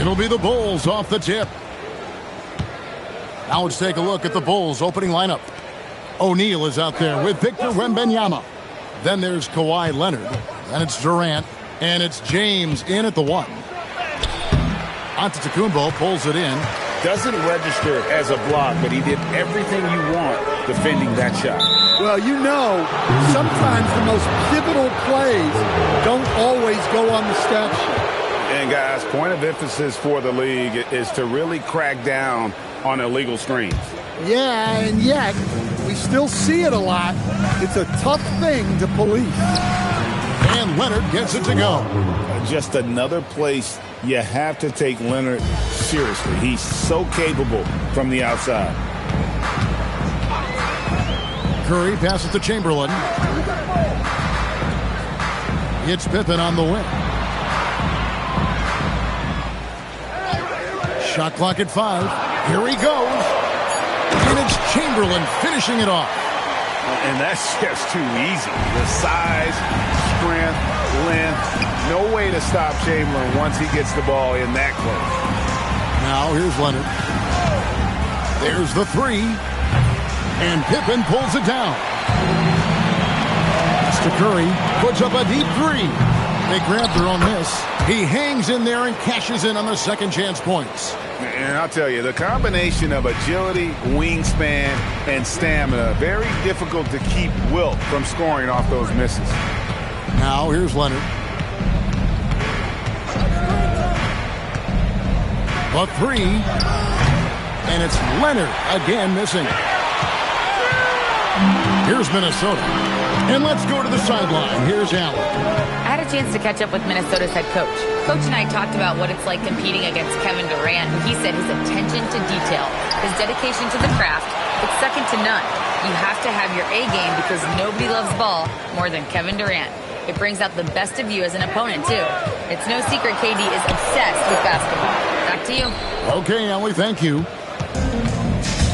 It'll be the Bulls off the tip. Now let's take a look at the Bulls opening lineup. O'Neal is out there with Victor Wembanyama. Then there's Kawhi Leonard. Then it's Durant. And it's James in at the 1. Antetokounmpo pulls it in. Doesn't register as a block, but he did everything you want defending that shot. Well, you know, sometimes the most pivotal plays don't always go on the stat sheet. And guys, point of emphasis for the league is to really crack down on illegal screens. Yeah, and yet we still see it a lot. It's a tough thing to police. And Leonard gets it to go. Just another place you have to take Leonard seriously. He's so capable from the outside. Curry passes to Chamberlain. It's Pippen on the wing. Shot clock at 5. Here he goes. And it's Chamberlain finishing it off. And that's just too easy. The size, strength, length. No way to stop Chamberlain once he gets the ball in that close. Now here's Leonard. There's the 3. And Pippen pulls it down. Mr. Curry puts up a deep 3. They grab their own miss. He hangs in there and cashes in on the second chance points. And I'll tell you, the combination of agility, wingspan, and stamina, very difficult to keep Wilt from scoring off those misses. Now here's Leonard. A 3. And it's Leonard again missing. Here's Minnesota. And let's go to the sideline. Here's Allen. I had a chance to catch up with Minnesota's head coach. Coach and I talked about what it's like competing against Kevin Durant. He said his attention to detail, his dedication to the craft, it's second to none. You have to have your A game because nobody loves ball more than Kevin Durant. It brings out the best of you as an opponent, too. It's no secret KD is obsessed with basketball. Back to you. Okay, Ellie, thank you.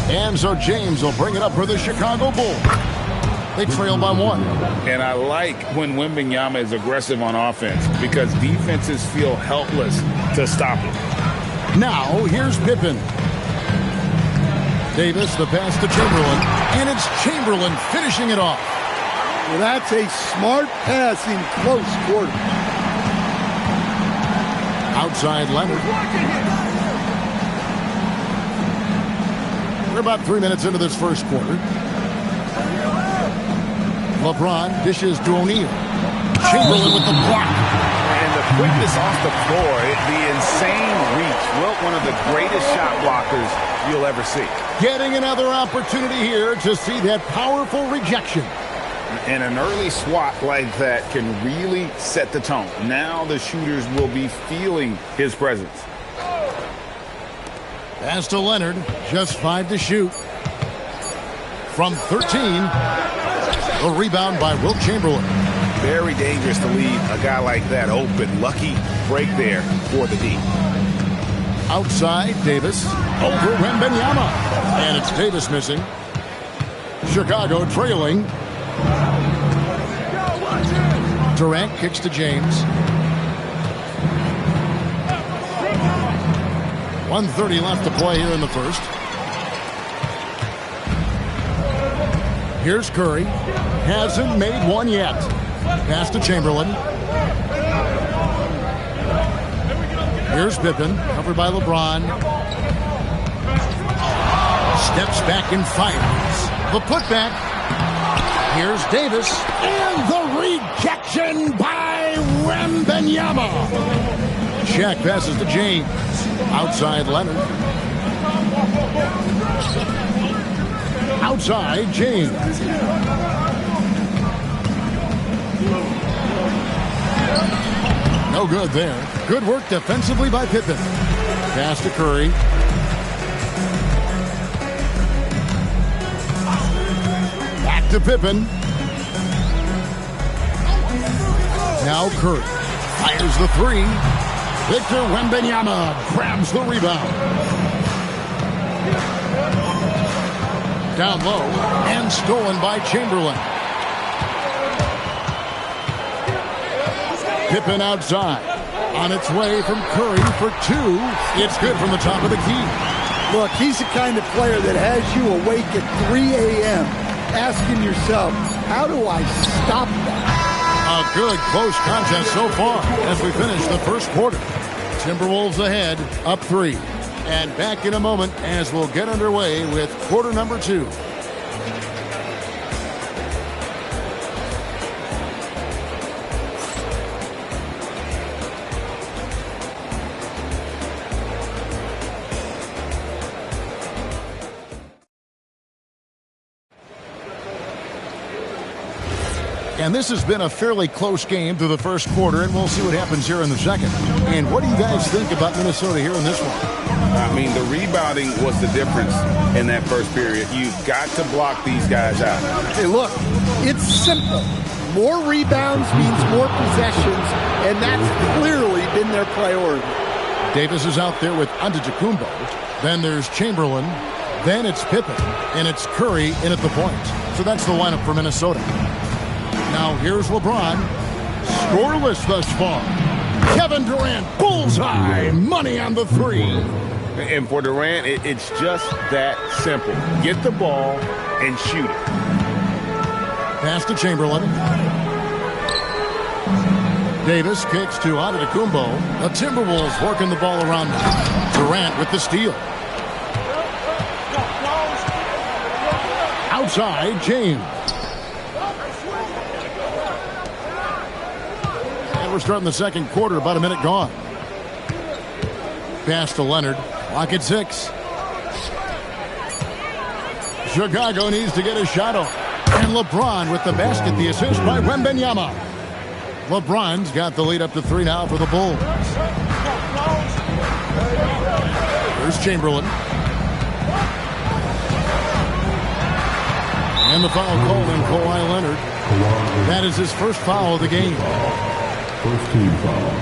And so James will bring it up for the Chicago Bulls. They trail by 1. And I like when Wembanyama is aggressive on offense because defenses feel helpless to stop him. Now, here's Pippen. Davis, the pass to Chamberlain. And it's Chamberlain finishing it off. Well, that's a smart pass in close quarters. Outside Leonard. We're about 3 minutes into this first quarter. LeBron dishes to O'Neal. Chamberlain with the block. And the quickness off the floor, the insane reach. Wilt, one of the greatest shot blockers you'll ever see. Getting another opportunity here to see that powerful rejection. And an early swat like that can really set the tone. Now the shooters will be feeling his presence. Pass to Leonard. Just 5 to shoot. From 13. The rebound by Wilt Chamberlain. Very dangerous to leave a guy like that open. Lucky break there for the D. Outside, Davis. Over Wembanyama. And it's Davis missing. Chicago trailing. Durant kicks to James. 1:30 left to play here in the first. Here's Curry. Hasn't made one yet. Pass to Chamberlain. Here's Pippen. Covered by LeBron. Steps back and fires. The putback. Here's Davis. And the rejection by Wembanyama. Shaq passes to James. Outside Leonard. Outside James. No good there. Good work defensively by Pippen. Pass to Curry. Back to Pippen. Now Curry fires the 3. Victor Wembanyama grabs the rebound. Down low and stolen by Chamberlain. Pippen outside. On its way from Curry for two. It's good from the top of the key. Look, he's the kind of player that has you awake at 3 a.m. asking yourself, how do I stop that? A good close contest so far as we finish the first quarter. Timberwolves ahead, up 3. And back in a moment as we'll get underway with quarter number 2. And this has been a fairly close game through the first quarter, and we'll see what happens here in the second. And what do you guys think about Minnesota here in this one? I mean, the rebounding was the difference in that first period. You've got to block these guys out. Hey, look, it's simple. More rebounds means more possessions, and that's clearly been their priority. Davis is out there with Antetokounmpo. Then there's Chamberlain. Then it's Pippen. And it's Curry in at the point. So that's the lineup for Minnesota. Now here's LeBron. Scoreless thus far. Kevin Durant, bullseye. Money on the 3. And for Durant, it's just that simple. Get the ball and shoot it. Pass to Chamberlain. Davis kicks to Antetokounmpo. The Timberwolves working the ball around now. Durant with the steal. Outside, James. And we're starting the second quarter, about a minute gone. Pass to Leonard. Clock at 6. Chicago needs to get a shot off. And LeBron with the basket, the assist by Wembanyama. LeBron's got the lead up to 3 now for the Bulls. Here's Chamberlain. And the foul called on Kawhi Leonard. That is his first foul of the game. First team foul.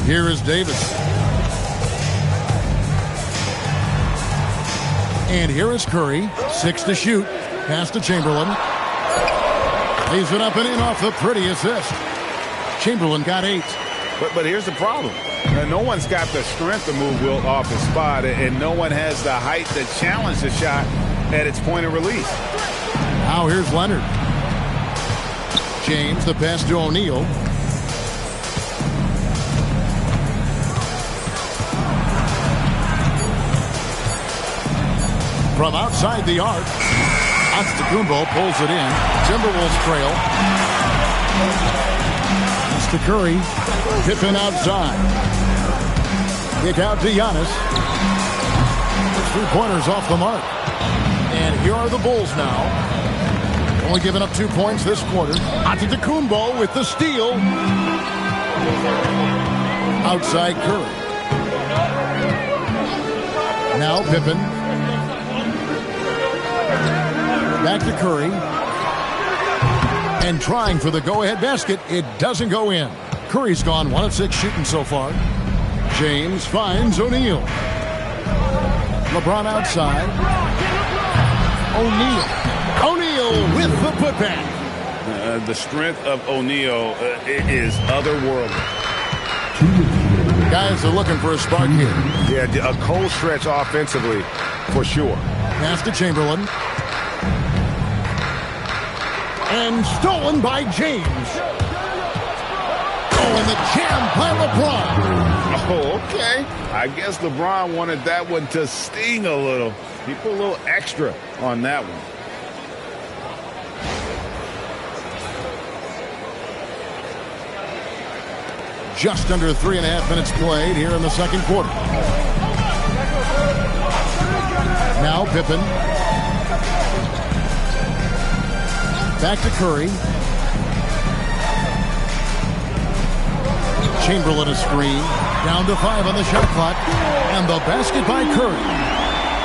Here is Davis. And here is Curry. 6 to shoot. Pass to Chamberlain. Leaves it up and in off the pretty assist. Chamberlain got 8. But here's the problem. No one's got the strength to move Wilt off his spot, and no one has the height to challenge the shot at its point of release. Now here's Leonard. James, the pass to O'Neal. From outside the arc, Antetokounmpo pulls it in. Timberwolves trail. It's to Curry. Pippen outside. Kick out to Giannis. 3-pointers off the mark. And here are the Bulls now. Only giving up 2 points this quarter. Antetokounmpo with the steal. Outside Curry. Now Pippen. Back to Curry. And trying for the go-ahead basket. It doesn't go in. Curry's gone 1 of 6 shooting so far. James finds O'Neal. LeBron outside. O'Neal. O'Neal with the putback. The strength of O'Neal is otherworldly. Guys are looking for a spark here. Yeah, a cold stretch offensively, for sure. Pass to Chamberlain. And stolen by James. Oh, and the jam by LeBron. Oh, okay. I guess LeBron wanted that one to sting a little. He put a little extra on that one. Just under 3.5 minutes played here in the second quarter. Now Pippen. Back to Curry. Chamberlain a screen. Down to 5 on the shot clock. And the basket by Curry.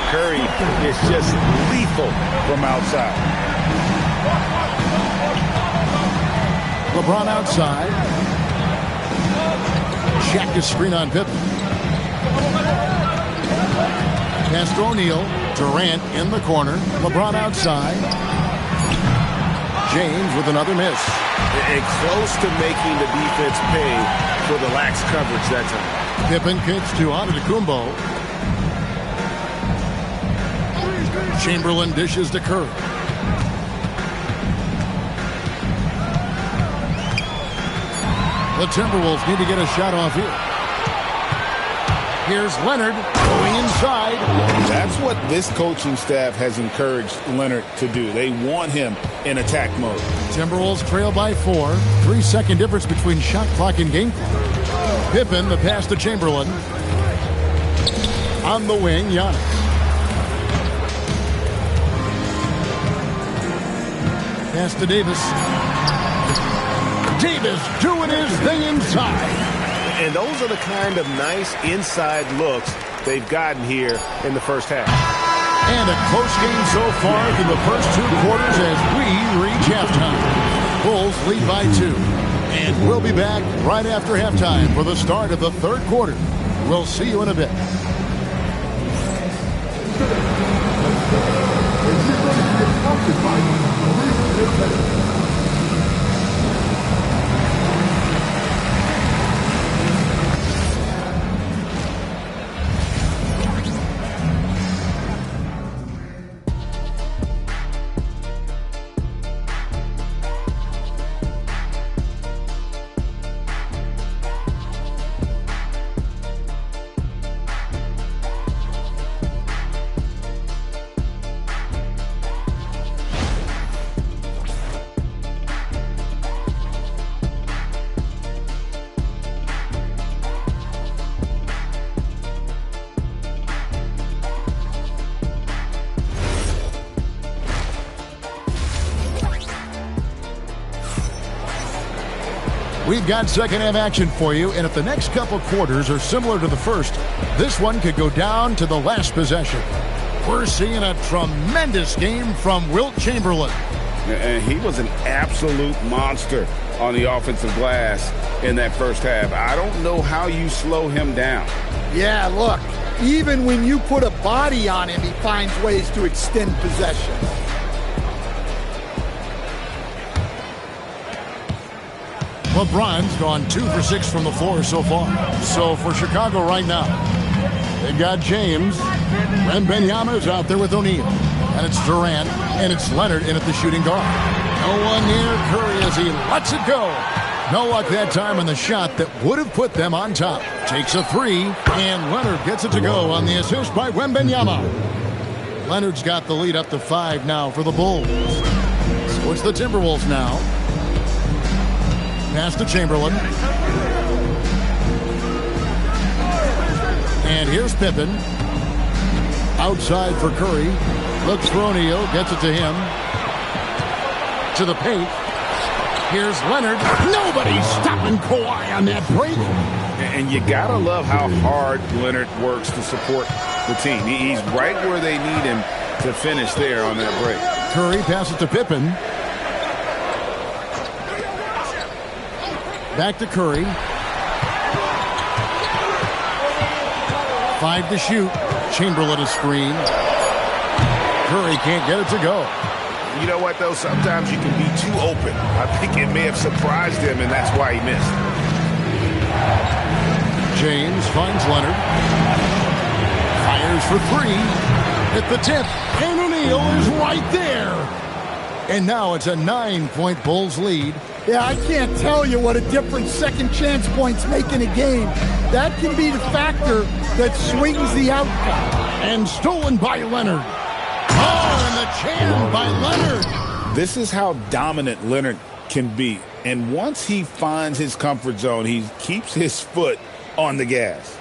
Curry is just lethal from outside. LeBron outside. Shaq is screen on Pippen. Pass to O'Neal. Durant in the corner. LeBron outside. James with another miss. And close to making the defense pay for the lax coverage that time. Pippen kicks to Antetokounmpo. Chamberlain dishes to Curry. The Timberwolves need to get a shot off here. Here's Leonard going inside. That's what this coaching staff has encouraged Leonard to do. They want him in attack mode. Timberwolves trail by 4. 3-second difference between shot clock and game clock. Pippen, the pass to Chamberlain. On the wing, Giannis. Pass to Davis. Davis doing his thing inside. And those are the kind of nice inside looks they've gotten here in the first half. And a close game so far through the first 2 quarters as we reach halftime. Bulls lead by 2. And we'll be back right after halftime for the start of the 3rd quarter. We'll see you in a bit. We've got second half action for you, and if the next couple quarters are similar to the first, this one could go down to the last possession. We're seeing a tremendous game from Wilt Chamberlain. And he was an absolute monster on the offensive glass in that first half. I don't know how you slow him down. Yeah, look, even when you put a body on him, he finds ways to extend possession. LeBron's gone 2 for 6 from the floor so far. So for Chicago right now, they've got James. Wembanyama's out there with O'Neal. And it's Durant. And it's Leonard in at the shooting guard. No one near Curry as he lets it go. No luck that time on the shot that would have put them on top. Takes a 3. And Leonard gets it to go on the assist by Wembanyama. Leonard's got the lead up to 5 now for the Bulls. So it's the Timberwolves now. Pass to Chamberlain. And here's Pippen. Outside for Curry. Looks for O'Neal. Gets it to him. To the paint. Here's Leonard. Nobody's stopping Kawhi on that break. And you got to love how hard Leonard works to support the team. He's right where they need him to finish there on that break. Curry passes to Pippen. Back to Curry. 5 to shoot. Chamberlain a screen. Curry can't get it to go. You know what, though? Sometimes you can be too open. I think it may have surprised him, and that's why he missed. James finds Leonard. Fires for 3. At the tip. And O'Neal is right there. And now it's a 9-point Bulls lead. Yeah, I can't tell you what a difference second chance points make in a game. That can be the factor that swings the outcome. And stolen by Leonard. Oh, and the jam by Leonard. This is how dominant Leonard can be. And once he finds his comfort zone, he keeps his foot on the gas.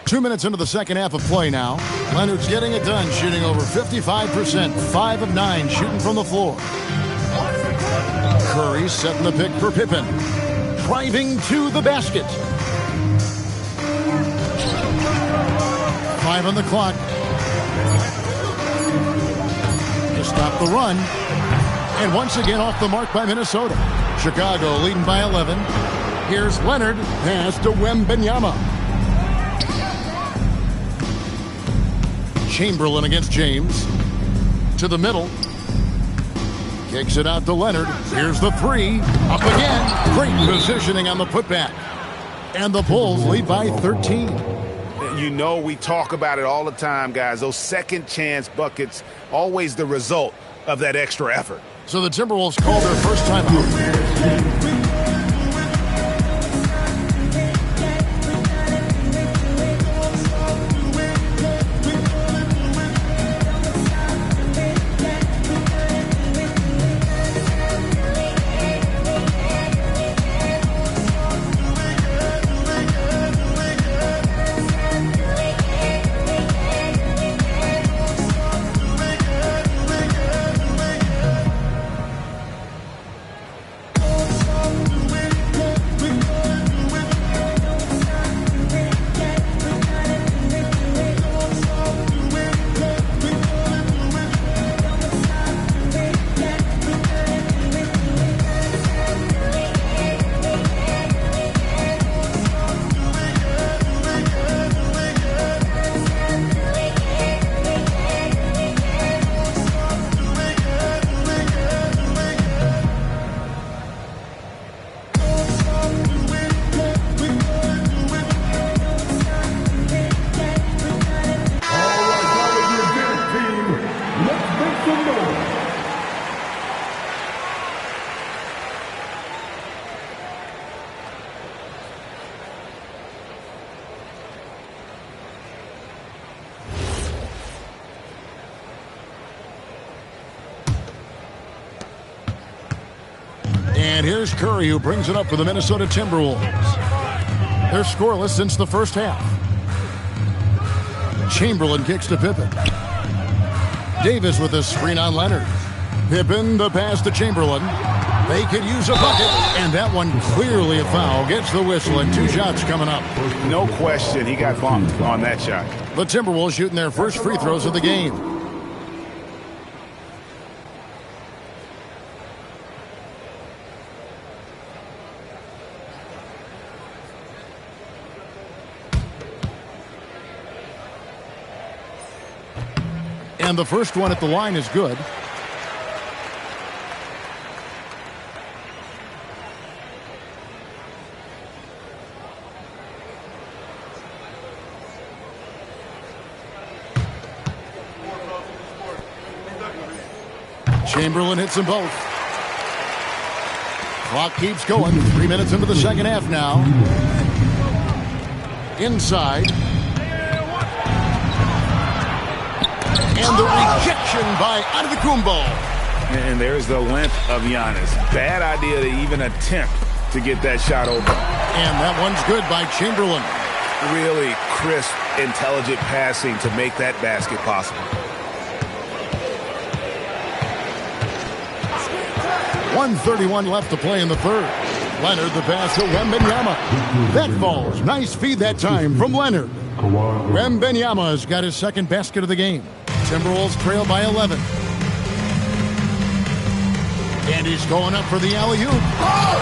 2 minutes into the second half of play now. Leonard's getting it done, shooting over 55%. 5 of 9 shooting from the floor. Curry setting the pick for Pippen. Driving to the basket. 5 on the clock. To stop the run. And once again off the mark by Minnesota. Chicago leading by 11. Here's Leonard. Pass to Wembanyama. Chamberlain against James. To the middle. Kicks it out to Leonard. Here's the three. Up again. Great positioning on the putback. And the Bulls lead by 13. You know, we talk about it all the time, guys. Those second chance buckets, always the result of that extra effort. So the Timberwolves call their first time out. And here's Curry, who brings it up for the Minnesota Timberwolves. They're scoreless since the first half. Chamberlain kicks to Pippen. Davis with a screen on Leonard. Pippen, the pass to Chamberlain. They could use a bucket, and that one clearly a foul. Gets the whistle, and 2 shots coming up. No question, he got bumped on that shot. The Timberwolves shooting their first free throws of the game. And the first one at the line is good. Chamberlain hits them both. Clock keeps going. 3 minutes into the second half now. Inside. And the rejection by Antetokounmpo. And there's the length of Giannis. Bad idea to even attempt to get that shot open. And that one's good by Chamberlain. Really crisp, intelligent passing to make that basket possible. 1:31 left to play in the third. Leonard, the pass to Wembanyama. That falls. Nice feed that time from Leonard. Wembanyama's got his second basket of the game. Timberwolves trail by 11. And he's going up for the alley-oop.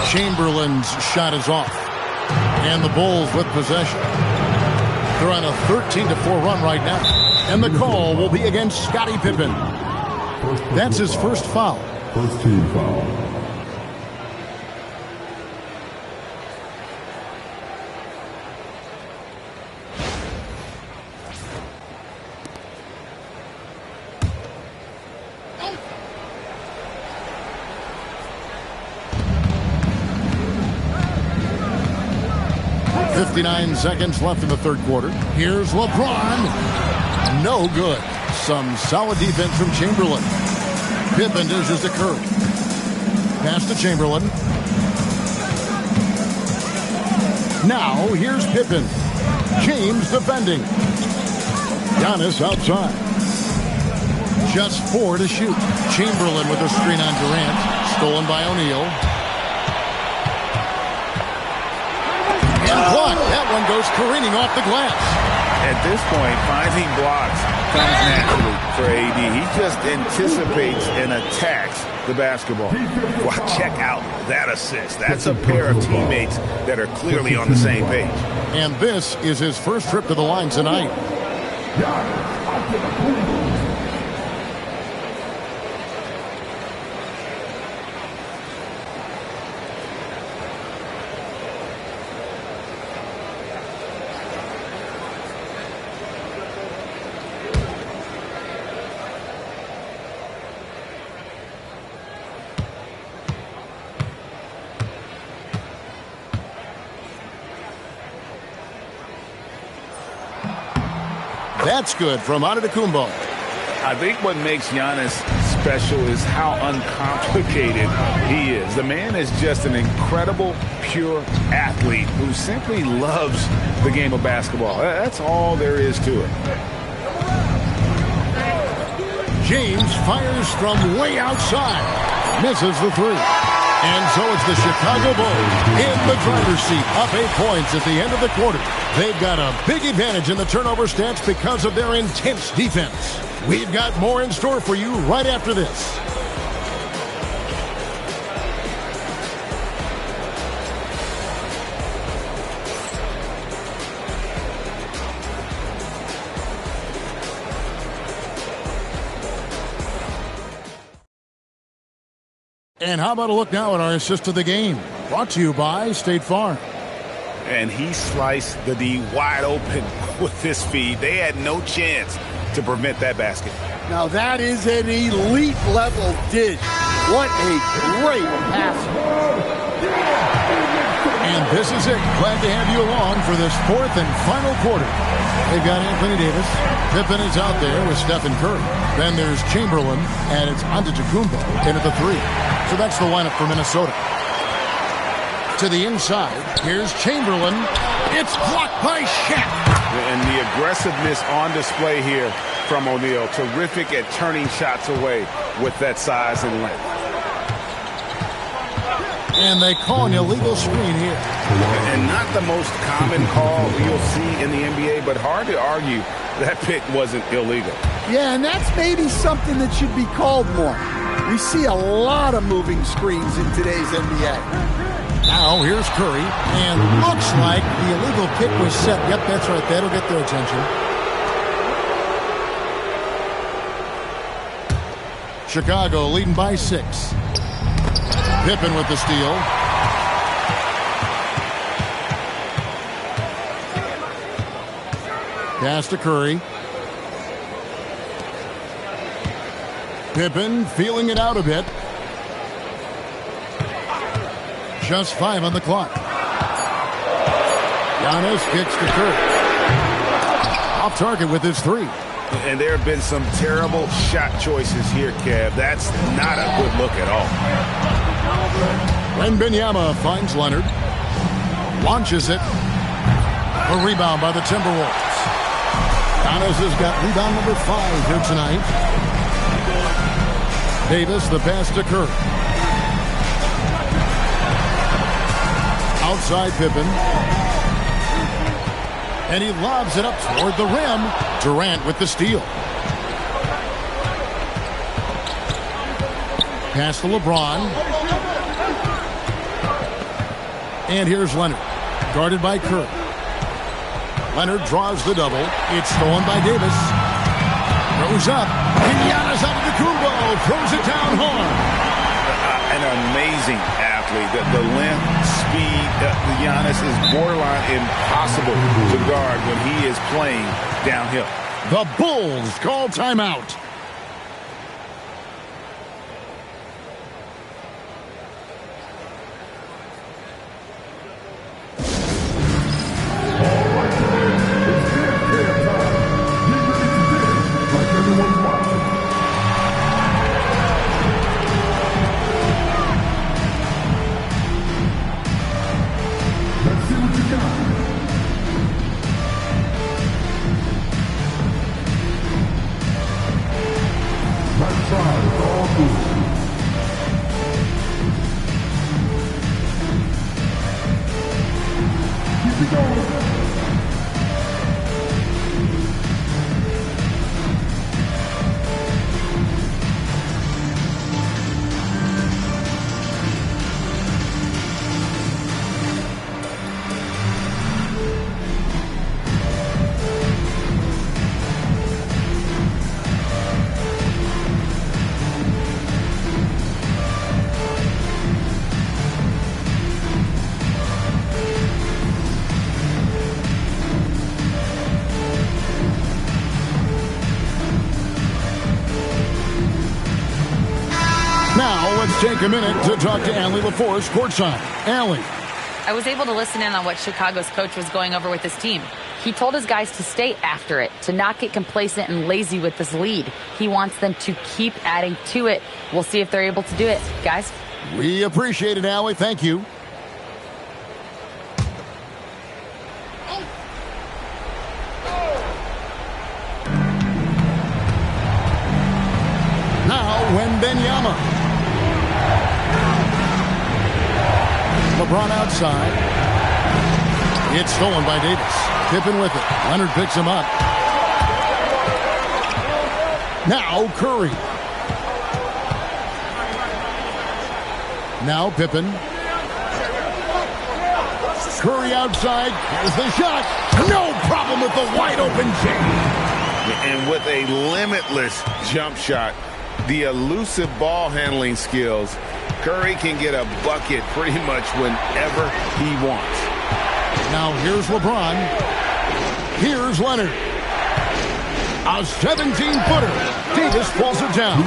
Chamberlain's shot is off. And the Bulls with possession. They're on a 13-4 run right now. And the call will be against Scottie Pippen. That's his first foul. First team foul. .59 seconds left in the third quarter. Here's LeBron. No good. Some solid defense from Chamberlain. Pippen dishes to Curry. Pass to Chamberlain. Now here's Pippen. James defending. Giannis outside. Just 4 to shoot. Chamberlain with a screen on Durant. Stolen by O'Neal. And blocked. That one goes careening off the glass. At this point, finding blocks comes naturally for AD. He just anticipates and attacks the basketball. Wow, check out that assist. That's a pair of teammates that are clearly on the same page. And this is his first trip to the line tonight. That's good from Antetokounmpo. I think what makes Giannis special is how uncomplicated he is. The man is just an incredible, pure athlete who simply loves the game of basketball. That's all there is to it. James fires from way outside. Misses the three. And so it's the Chicago Bulls in the driver's seat, up 8 points at the end of the quarter. They've got a big advantage in the turnover stats because of their intense defense. We've got more in store for you right after this. And how about a look now at our assist of the game? Brought to you by State Farm. And he sliced the D wide open with this feed. They had no chance to prevent that basket. Now that is an elite level dish. What a great pass. And this is it. Glad to have you along for this fourth and final quarter. They've got Anthony Davis. Pippen is out there with Stephen Curry. Then there's Chamberlain, and it's Antetokounmpo in at the three. So that's the lineup for Minnesota. To the inside, here's Chamberlain. It's blocked by Shaq. And the aggressiveness on display here from O'Neal. Terrific at turning shots away with that size and length. And they call an illegal screen here. And not the most common call you'll see in the NBA, but hard to argue that pick wasn't illegal. Yeah, and that's maybe something that should be called more. We see a lot of moving screens in today's NBA. Now here's Curry, and looks like the illegal pick was set. Yep, that's right. That'll get their attention. Chicago leading by 6. Pippen with the steal. Pass to Curry. Pippen feeling it out a bit. Just 5 on the clock. Giannis kicks to Curry. Off target with his 3. And there have been some terrible shot choices here, Kev. That's not a good look at all. Wembanyama finds Leonard. Launches it. A rebound by the Timberwolves. Giannis has got rebound number 5 here tonight. Davis, the pass to Curry. Outside Pippen. And he lobs it up toward the rim. Durant with the steal. Pass to LeBron. And here's Leonard. Guarded by Curry. Leonard draws the double. It's stolen by Davis. Throws up. And Giannis Antetokounmpo throws it down hard. An amazing athlete. The length, speed, Giannis is borderline impossible to guard when he is playing downhill. The Bulls call timeout. Now, let's take a minute to talk to Allie LaForce courtside. Allie. I was able to listen in on what Chicago's coach was going over with his team. He told his guys to stay after it, to not get complacent and lazy with this lead. He wants them to keep adding to it. We'll see if they're able to do it. Guys? We appreciate it, Allie. Thank you. Now, Wembanyama. LeBron outside. It's stolen by Davis. Pippen with it. Leonard picks him up. Now Curry. Now Pippen. Curry outside. Here's the shot. No problem with the wide open James. And with a limitless jump shot, the elusive ball handling skills, Curry can get a bucket pretty much whenever he wants. Now here's LeBron. Here's Leonard. A 17-footer. Davis pulls it down.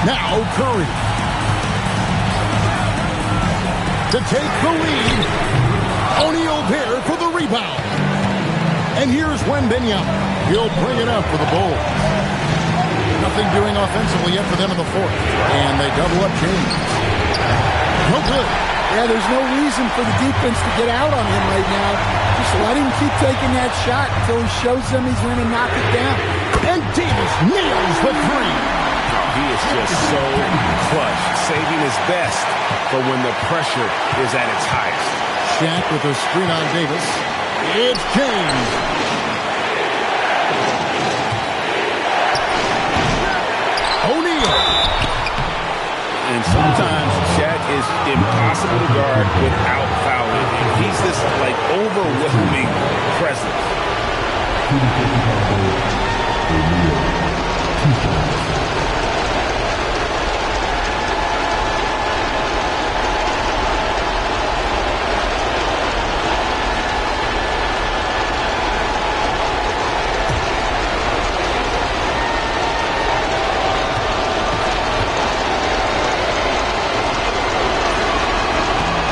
Now Curry. To take the lead. O'Neal there for the rebound. And here's Wembanyama. He'll bring it up for the Bulls. Nothing doing offensively yet for them in the fourth. And they double up James. No good. Yeah, there's no reason for the defense to get out on him right now. Just let him keep taking that shot until he shows them he's going to knock it down. And Davis nails the three. He is just so clutch, saving his best for when the pressure is at its highest. Shaq with a screen on Davis. It's James. O'Neal. And sometimes Shaq is impossible to guard without fouling. He's this like overwhelming presence.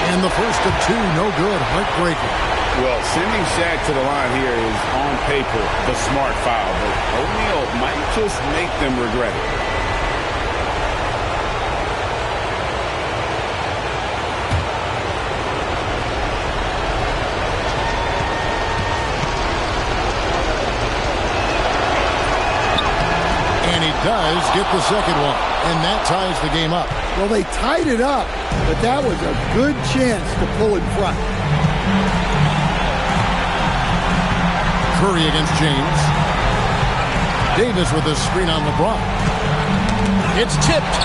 And the first of two, no good. Heartbreaking. Well, sending Shaq to the line here is on paper the smart foul, but O'Neal might just make them regret it. And he does get the second one. And that ties the game up. Well, they tied it up, but that was a good chance to pull in front. Curry against James. Davis with a screen on LeBron. It's tipped.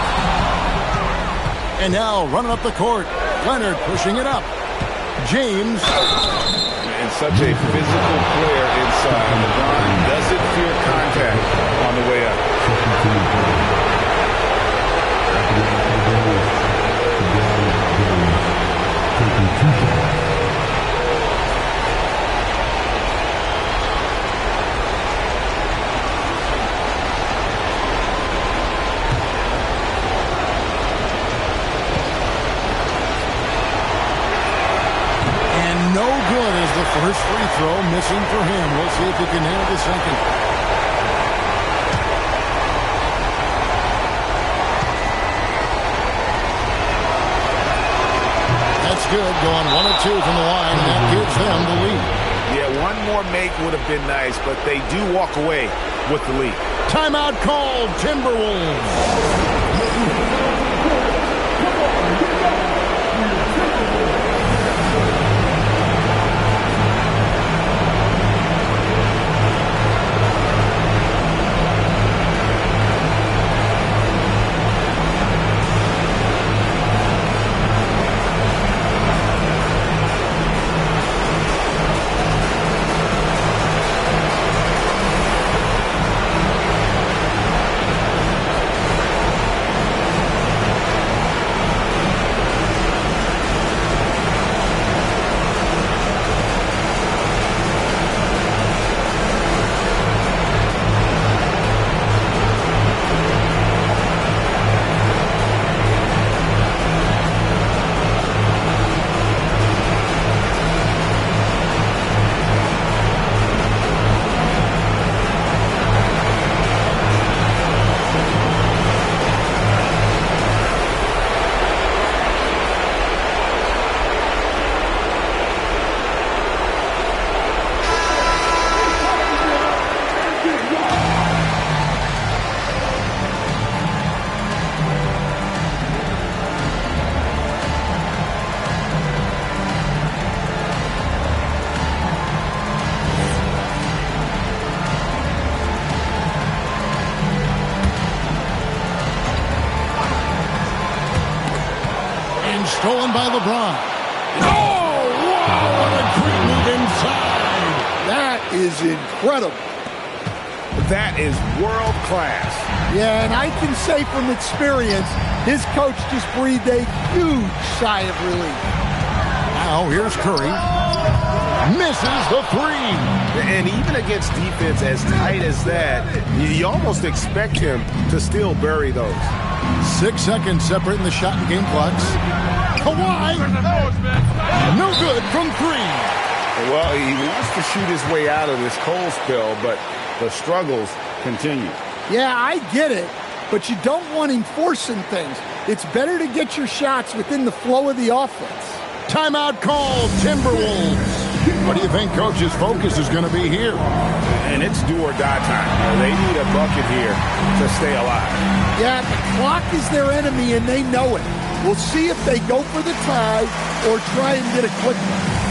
And now running up the court. Leonard pushing it up. James. And such a physical player inside. LeBron doesn't fear contact on the way up. And no good as the first free throw missing for him. We'll see if he can handle the second. That's good, going 1 of 2 from the line, and that gives them the lead. Yeah, one more make would have been nice, but they do walk away with the lead. Timeout called, Timberwolves. stolen by LeBron. Oh, wow, what a great move inside. That is incredible. That is world class. Yeah, and I can say from experience, his coach just breathed a huge sigh of relief. Now here's Curry. Misses the three. And even against defense as tight as that, you almost expect him to still bury those. 6 seconds separating the shot and game clocks. Kawhi. No good from three. Well, he wants to shoot his way out of this cold spell, but the struggles continue. Yeah, I get it, but you don't want him forcing things. It's better to get your shots within the flow of the offense. Timeout call, Timberwolves. What do you think Coach's focus is going to be here? And it's do or die time. They need a bucket here to stay alive. Yeah, the clock is their enemy, and they know it. We'll see if they go for the tie or try and get a quick one.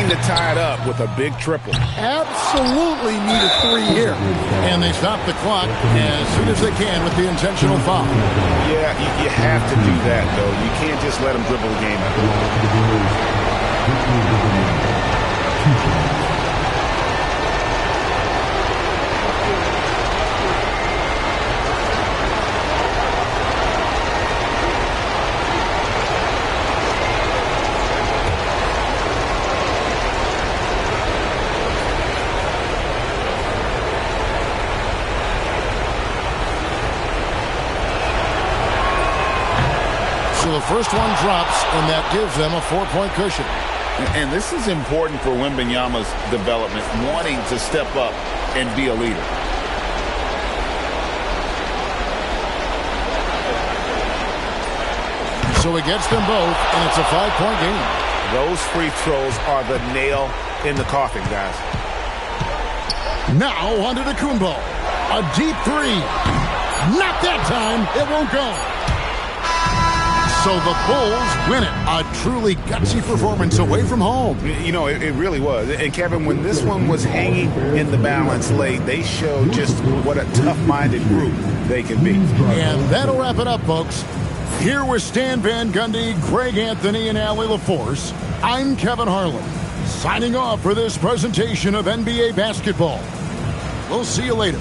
To tie it up with a big triple. Absolutely need a three here. And they stop the clock as soon as they can with the intentional foul. Yeah, you have to do that, though. You can't just let them dribble the game out. So the first one drops, and that gives them a 4-point cushion. And this is important for Wembanyama's development, wanting to step up and be a leader. So he gets them both, and it's a 5-point game. Those free throws are the nail in the coffin, guys. Now on to Kumbo. A deep three. Not that time. It won't go. So the Bulls win it. A truly gutsy performance away from home. You know, it really was. And, Kevin, when this one was hanging in the balance late, they showed just what a tough-minded group they can be. And that'll wrap it up, folks. Here with Stan Van Gundy, Greg Anthony, and Allie LaForce, I'm Kevin Harlan, signing off for this presentation of NBA basketball. We'll see you later.